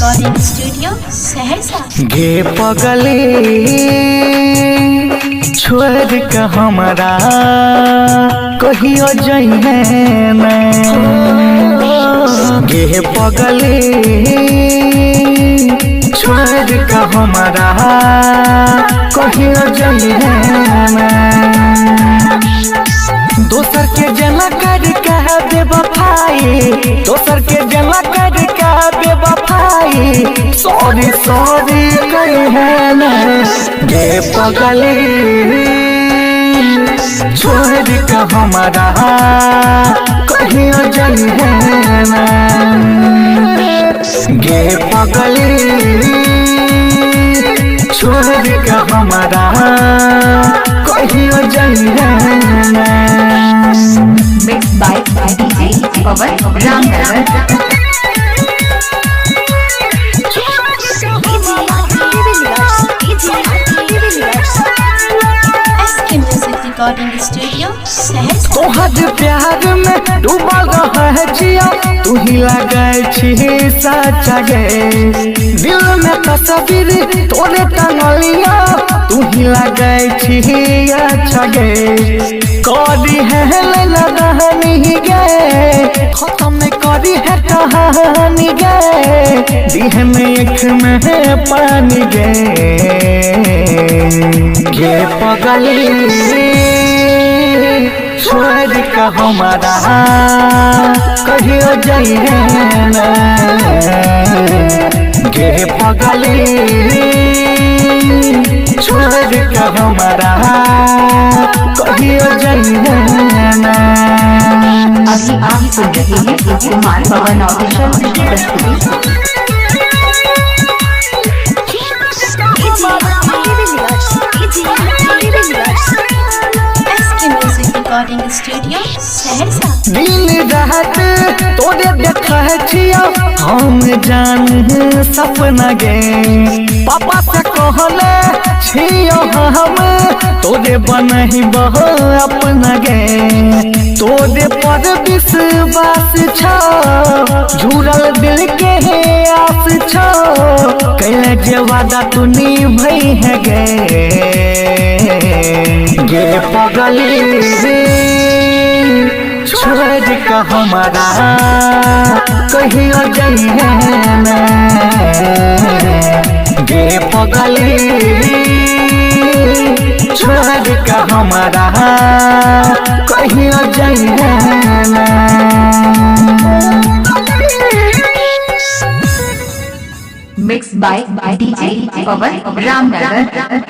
Recording studio Saharsa. गे पगले छोड़ के हमरा कहियो जइहे गे पगले छोड़ के हमरा कहियो जइहे दोसर के जना कर कह बेवफाई, दोसर के जना कर कह बेवफाई, सॉरी सॉरी कहे न गे पगले छोड़ के हमरा कहियो जइहे गे पगले छोड़ के हमरा कहियो जइहे Mixed by DJ Pawan Ramnagar। Recording studio Saharsa. तोहर प्यार में डूबल रहे जिया, तू ही लगे छी सच्चा गे दिल में तस्वीर तोरे टंगलिया, तू ही लगे छी अच्छा गे करी है लैला दहनी गे खत्म करी है कहानी गे दिह में एक में पानी गे पगली छोड़ के हमरा कहियो जइहे गे पगली छोड़ के हमरा कहियो जइहे। अभी आप सुन रहे हैं कुमार पवन ऑफिशियल की प्रस्तुति। Recording studio Saharsa. दिन रात तोरे देखे छिया हम जान सपना गे पापा से कहले छियो हम तोरे बनही बह अपना गे तोरे पर विश्वास छ जुड़ल दिल के आस छ कैले जे वादा तू निभई है गे पगली छोड़ के हमरा कहियो जइहे गे पगली छोड़ के हमरा कहियो जइहे। Mixed by DJ Pawan Ramnagar।